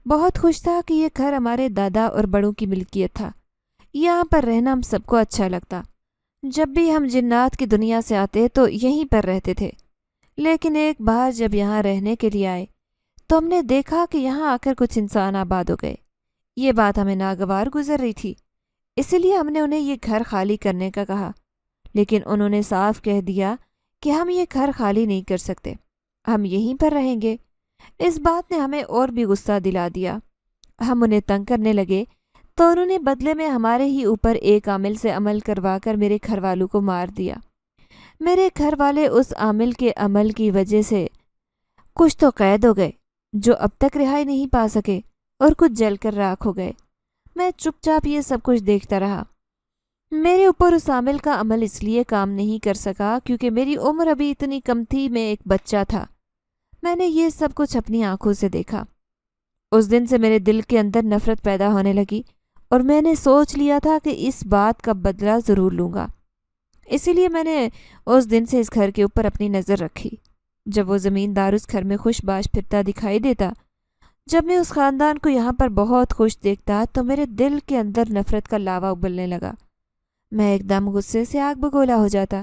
بہت خوش تھا کہ یہ گھر ہمارے دادا اور بڑوں کی ملکیت تھا۔ یہاں پر رہنا ہم سب کو اچھا لگتا۔ جب بھی ہم جنات کی دنیا سے آتے تو یہیں پر رہتے تھے، لیکن ایک بار جب یہاں رہنے کے لیے آئے تو ہم نے دیکھا کہ یہاں آ کر کچھ انسان آباد ہو گئے۔ یہ بات ہمیں ناگوار گزر رہی تھی، اسی لیے ہم نے انہیں یہ گھر خالی کرنے کا کہا، لیکن انہوں نے صاف کہہ دیا کہ ہم یہ گھر خالی نہیں کر سکتے، ہم یہیں پر رہیں گے۔ اس بات نے ہمیں اور بھی غصہ دلا دیا۔ ہم انہیں تنگ کرنے لگے تو انہوں نے بدلے میں ہمارے ہی اوپر ایک عامل سے عمل کروا کر میرے گھر والوں کو مار دیا۔ میرے گھر والے اس عامل کے عمل کی وجہ سے کچھ تو قید ہو گئے، جو اب تک رہائی نہیں پا سکے، اور کچھ جل کر راکھ ہو گئے۔ میں چپ چاپ یہ سب کچھ دیکھتا رہا۔ میرے اوپر اس عامل کا عمل اس لیے کام نہیں کر سکا کیونکہ میری عمر ابھی اتنی کم تھی، میں ایک بچہ تھا۔ میں نے یہ سب کچھ اپنی آنکھوں سے دیکھا۔ اس دن سے میرے دل کے اندر نفرت پیدا ہونے لگی اور میں نے سوچ لیا تھا کہ اس بات کا بدلہ ضرور لوں گا۔ اسی لیے میں نے اس دن سے اس گھر کے اوپر اپنی نظر رکھی۔ جب وہ زمیندار اس گھر میں خوش باش پھرتا دکھائی دیتا، جب میں اس خاندان کو یہاں پر بہت خوش دیکھتا تو میرے دل کے اندر نفرت کا لاوا ابلنے لگا۔ میں ایک دم غصے سے آگ بگولا ہو جاتا،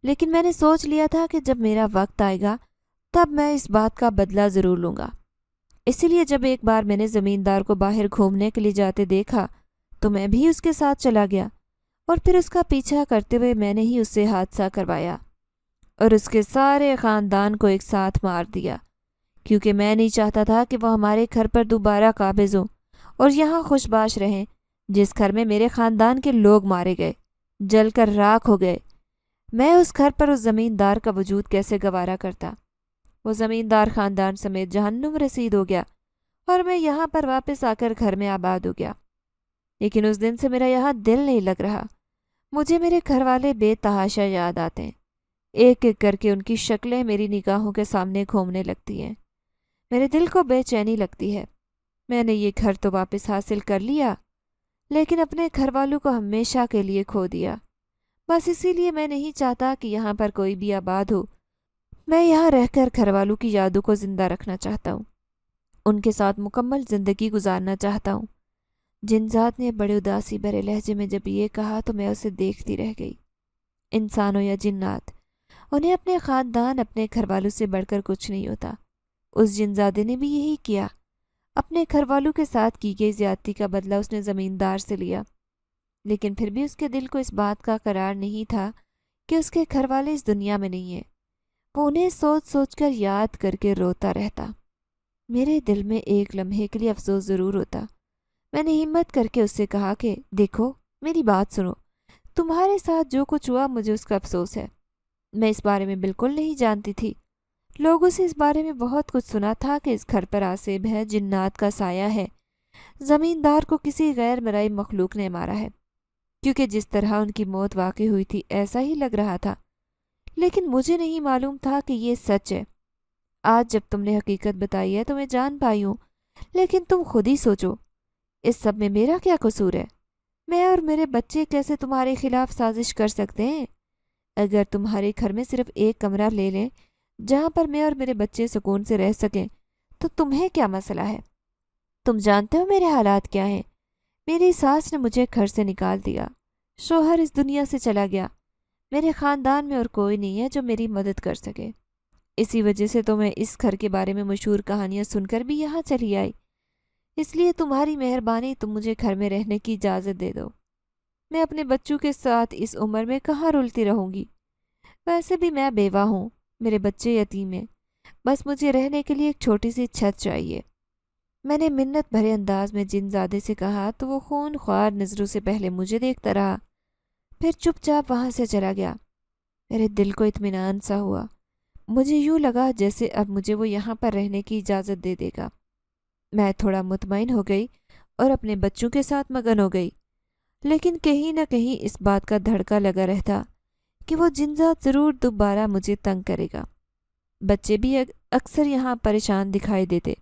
لیکن میں نے سوچ لیا تھا کہ جب میرا وقت آئے گا تب میں اس بات کا بدلہ ضرور لوں گا۔ اسی لیے جب ایک بار میں نے زمیندار کو باہر گھومنے کے لیے جاتے دیکھا تو میں بھی اس کے ساتھ چلا گیا، اور پھر اس کا پیچھا کرتے ہوئے میں نے ہی اس سے حادثہ کروایا اور اس کے سارے خاندان کو ایک ساتھ مار دیا، کیونکہ میں نہیں چاہتا تھا کہ وہ ہمارے گھر پر دوبارہ قابض ہوں اور یہاں خوش باش رہیں۔ جس گھر میں میرے خاندان کے لوگ مارے گئے، جل کر راکھ ہو گئے، میں اس گھر پر اس زمیندار کا وجود کیسے گوارا کرتا؟ وہ زمیندار خاندان سمیت جہنم رسید ہو گیا اور میں یہاں پر واپس آ کر گھر میں آباد ہو گیا۔ لیکن اس دن سے میرا یہاں دل نہیں لگ رہا۔ مجھے میرے گھر والے بے تحاشا یاد آتے ہیں، ایک ایک کر کے ان کی شکلیں میری نگاہوں کے سامنے گھومنے لگتی ہیں۔ میرے دل کو بے چینی لگتی ہے۔ میں نے یہ گھر تو واپس حاصل کر لیا، لیکن اپنے گھر والوں کو ہمیشہ کے لیے کھو دیا۔ بس اسی لیے میں نہیں چاہتا کہ یہاں پر کوئی بھی آباد ہو۔ میں یہاں رہ کر گھر والوں کی یادوں کو زندہ رکھنا چاہتا ہوں، ان کے ساتھ مکمل زندگی گزارنا چاہتا ہوں۔ جن ذات نے بڑے اداسی بھرے لہجے میں جب یہ کہا تو میں اسے دیکھتی رہ گئی۔ انسانوں یا جنات، انہیں اپنے خاندان، اپنے گھر والوں سے بڑھ کر کچھ نہیں ہوتا۔ اس جنزادے نے بھی یہی کیا۔ اپنے گھر والوں کے ساتھ کی گئی زیادتی کا بدلہ اس نے زمیندار سے لیا، لیکن پھر بھی اس کے دل کو اس بات کا قرار نہیں تھا کہ اس کے گھر والے اس دنیا میں نہیں ہیں۔ وہ انہیں سوچ سوچ کر یاد کر کے روتا رہتا۔ میرے دل میں ایک لمحے کے لیے افسوس ضرور ہوتا۔ میں نے ہمت کر کے اس سے کہا کہ دیکھو میری بات سنو، تمہارے ساتھ جو کچھ ہوا مجھے اس کا افسوس ہے۔ میں اس بارے میں بالکل نہیں جانتی تھی۔ لوگوں سے اس بارے میں بہت کچھ سنا تھا کہ اس گھر پر آسیب ہے، جنات کا سایہ ہے، زمیندار کو کسی غیر مرئی مخلوق نے مارا ہے، کیونکہ جس طرح ان کی موت واقع ہوئی تھی ایسا ہی لگ رہا تھا، لیکن مجھے نہیں معلوم تھا کہ یہ سچ ہے۔ آج جب تم نے حقیقت بتائی ہے تو میں جان پائی ہوں، لیکن تم خود ہی سوچو اس سب میں میرا کیا قصور ہے؟ میں اور میرے بچے کیسے تمہارے خلاف سازش کر سکتے ہیں؟ اگر تمہارے گھر میں صرف ایک کمرہ لے لیں جہاں پر میں اور میرے بچے سکون سے رہ سکیں تو تمہیں کیا مسئلہ ہے؟ تم جانتے ہو میرے حالات کیا ہیں؟ میری ساس نے مجھے گھر سے نکال دیا، شوہر اس دنیا سے چلا گیا، میرے خاندان میں اور کوئی نہیں ہے جو میری مدد کر سکے۔ اسی وجہ سے تو میں اس گھر کے بارے میں مشہور کہانیاں سن کر بھی یہاں چلی آئی۔ اس لیے تمہاری مہربانی تم مجھے گھر میں رہنے کی اجازت دے دو۔ میں اپنے بچوں کے ساتھ اس عمر میں کہاں رلتی رہوں گی؟ ویسے بھی میں بیوہ ہوں، میرے بچے یتیم ہیں، بس مجھے رہنے کے لیے ایک چھوٹی سی چھت چاہیے۔ میں نے منت بھرے انداز میں جن زادے سے کہا تو وہ خون خوار نظروں سے پہلے مجھے دیکھتا رہا، پھر چپ چاپ وہاں سے چلا گیا۔ میرے دل کو اطمینان سا ہوا، مجھے یوں لگا جیسے اب مجھے وہ یہاں پر رہنے کی اجازت دے دے گا۔ میں تھوڑا مطمئن ہو گئی اور اپنے بچوں کے ساتھ مگن ہو گئی، لیکن کہیں نہ کہیں اس بات کا دھڑکا لگا رہتا کہ وہ جنزاد ضرور دوبارہ مجھے تنگ کرے گا۔ بچے بھی اکثر یہاں پریشان دکھائی دیتے،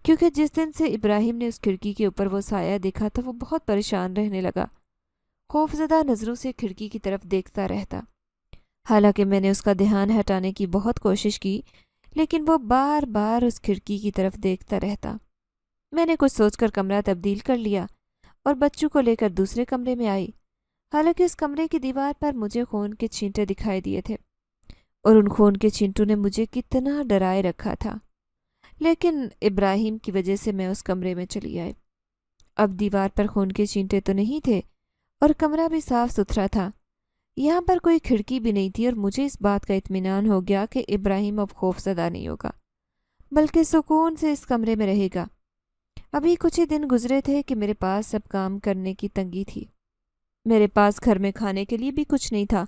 کیونکہ جس دن سے ابراہیم نے اس کھڑکی کے اوپر وہ سایہ دیکھا تھا وہ بہت پریشان رہنے لگا، خوفزدہ نظروں سے کھڑکی کی طرف دیکھتا رہتا۔ حالانکہ میں نے اس کا دھیان ہٹانے کی بہت کوشش کی، لیکن وہ بار بار اس کھڑکی کی طرف دیکھتا رہتا۔ میں نے کچھ سوچ کر کمرہ تبدیل کر لیا اور بچوں کو لے کر دوسرے کمرے میں آئی۔ حالانکہ اس کمرے کی دیوار پر مجھے خون کے چھینٹے دکھائی دیے تھے اور ان خون کے چھینٹوں نے مجھے کتنا ڈرائے رکھا تھا، لیکن ابراہیم کی وجہ سے میں اس کمرے میں چلی آئی۔ اب دیوار پر خون کے چھینٹے تو نہیں تھے اور کمرہ بھی صاف ستھرا تھا، یہاں پر کوئی کھڑکی بھی نہیں تھی، اور مجھے اس بات کا اطمینان ہو گیا کہ ابراہیم اب خوف زدہ نہیں ہوگا بلکہ سکون سے اس کمرے میں رہے گا۔ ابھی کچھ ہی دن گزرے تھے کہ میرے پاس سب کام کرنے کی تنگی تھی، میرے پاس گھر میں کھانے کے لیے بھی کچھ نہیں تھا،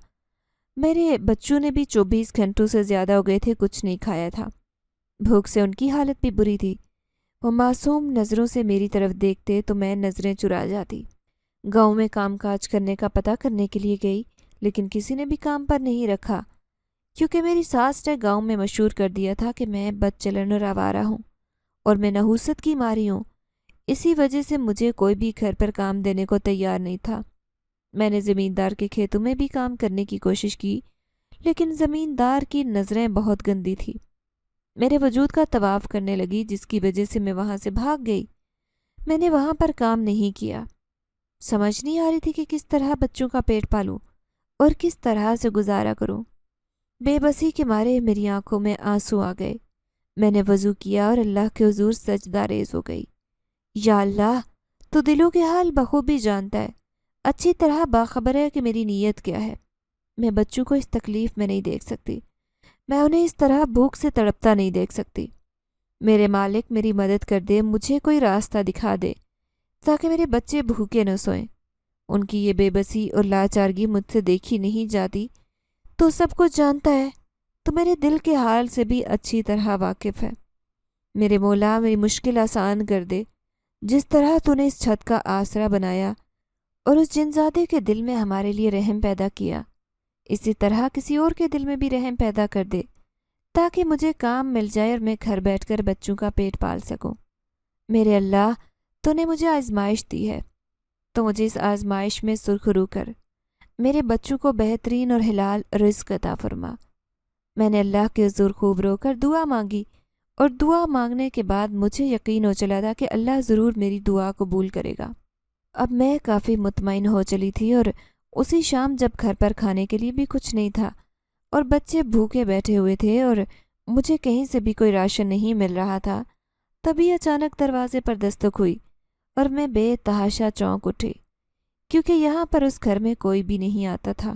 میرے بچوں نے بھی 24 گھنٹوں سے زیادہ ہو گئے تھے کچھ نہیں کھایا تھا، بھوک سے ان کی حالت بھی بری تھی۔ وہ معصوم نظروں سے میری طرف دیکھتے تو میں نظریں چرا جاتی۔ گاؤں میں کام کاج کرنے کا پتہ کرنے کے لیے گئی، لیکن کسی نے بھی کام پر نہیں رکھا، کیونکہ میری ساس نے گاؤں میں مشہور کر دیا تھا کہ میں بد چلن اور آوارہ ہوں اور میں نحوست کی ماری ہوں۔ اسی وجہ سے مجھے کوئی بھی گھر پر کام دینے کو تیار نہیں تھا۔ میں نے زمیندار کے کھیتوں میں بھی کام کرنے کی کوشش کی، لیکن زمیندار کی نظریں بہت گندی تھی، میرے وجود کا طواف کرنے لگی، جس کی وجہ سے میں وہاں سے بھاگ گئی۔ میں نے وہاں پر کام نہیں کیا۔ سمجھ نہیں آ رہی تھی کہ کس طرح بچوں کا پیٹ پالوں اور کس طرح سے گزارا کروں۔ بے بسی کے مارے میری آنکھوں میں آنسو آ گئے۔ میں نے وضو کیا اور اللہ کے حضور سجدہ ریز ہو گئی۔ یا اللہ، تو دلوں کے حال بخوبی جانتا ہے، اچھی طرح باخبر ہے کہ میری نیت کیا ہے۔ میں بچوں کو اس تکلیف میں نہیں دیکھ سکتی، میں انہیں اس طرح بھوک سے تڑپتا نہیں دیکھ سکتی۔ میرے مالک میری مدد کر دے، مجھے کوئی راستہ دکھا دے تاکہ میرے بچے بھوکے نہ سوئیں۔ ان کی یہ بے بسی اور لاچارگی مجھ سے دیکھی نہیں جاتی، تو سب کچھ جانتا ہے، تو میرے دل کے حال سے بھی اچھی طرح واقف ہے۔ میرے مولا میری مشکل آسان کر دے، جس طرح تو نے اس چھت کا آسرا بنایا اور اس جنزادے کے دل میں ہمارے لیے رحم پیدا کیا، اسی طرح کسی اور کے دل میں بھی رحم پیدا کر دے تاکہ مجھے کام مل جائے اور میں گھر بیٹھ کر بچوں کا پیٹ پال سکوں۔ میرے اللہ، تو نے مجھے آزمائش دی ہے، تو مجھے اس آزمائش میں سرخرو کر، میرے بچوں کو بہترین اور حلال رزق عطا فرما۔ میں نے اللہ کے حضور خوب رو کر دعا مانگی، اور دعا مانگنے کے بعد مجھے یقین ہو چلا تھا کہ اللہ ضرور میری دعا قبول کرے گا۔ اب میں کافی مطمئن ہو چلی تھی، اور اسی شام جب گھر پر کھانے کے لیے بھی کچھ نہیں تھا اور بچے بھوکے بیٹھے ہوئے تھے اور مجھے کہیں سے بھی کوئی راشن نہیں مل رہا تھا، تبھی اچانک دروازے پر دستک ہوئی اور میں بے تحاشا چونک اٹھی، کیونکہ یہاں پر اس گھر میں کوئی بھی نہیں آتا تھا۔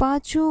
5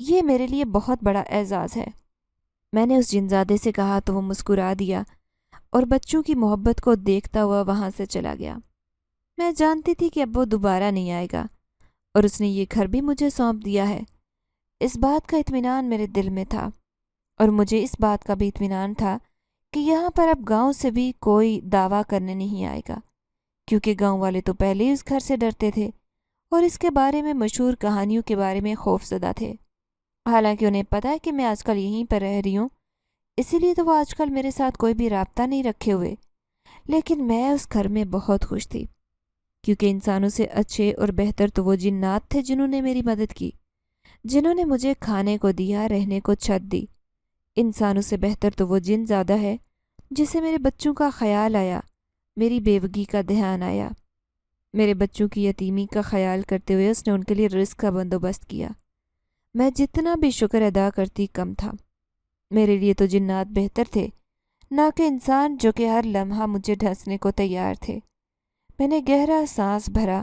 یہ میرے لیے بہت بڑا اعزاز ہے۔ میں نے اس جنزادے سے کہا تو وہ مسکرا دیا اور بچوں کی محبت کو دیکھتا ہوا وہاں سے چلا گیا۔ میں جانتی تھی کہ اب وہ دوبارہ نہیں آئے گا اور اس نے یہ گھر بھی مجھے سونپ دیا ہے۔ اس بات کا اطمینان میرے دل میں تھا، اور مجھے اس بات کا بھی اطمینان تھا کہ یہاں پر اب گاؤں سے بھی کوئی دعویٰ کرنے نہیں آئے گا، کیونکہ گاؤں والے تو پہلے ہی اس گھر سے ڈرتے تھے اور اس کے بارے میں مشہور کہانیوں کے بارے میں خوف زدہ تھے۔ حالانکہ انہیں پتہ ہے کہ میں آج کل یہیں پر رہ رہی ہوں، اسی لیے تو وہ آج کل میرے ساتھ کوئی بھی رابطہ نہیں رکھے ہوئے، لیکن میں اس گھر میں بہت خوش تھی، کیونکہ انسانوں سے اچھے اور بہتر تو وہ جنات تھے جنہوں نے میری مدد کی، جنہوں نے مجھے کھانے کو دیا، رہنے کو چھت دی۔ انسانوں سے بہتر تو وہ جن زیادہ ہے جسے میرے بچوں کا خیال آیا، میری بیوگی کا دھیان آیا۔ میرے بچوں کی یتیمی کا خیال کرتے ہوئے اس نے ان کے لیے رزق کا بندوبست کیا۔ میں جتنا بھی شکر ادا کرتی کم تھا۔ میرے لیے تو جنات بہتر تھے، نہ کہ انسان جو کہ ہر لمحہ مجھے ڈھانسنے کو تیار تھے۔ میں نے گہرا سانس بھرا،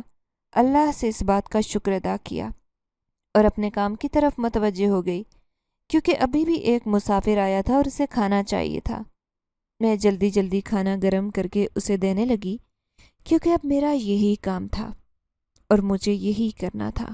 اللہ سے اس بات کا شکر ادا کیا اور اپنے کام کی طرف متوجہ ہو گئی، کیونکہ ابھی بھی ایک مسافر آیا تھا اور اسے کھانا چاہیے تھا۔ میں جلدی جلدی کھانا گرم کر کے اسے دینے لگی، کیونکہ اب میرا یہی کام تھا اور مجھے یہی کرنا تھا۔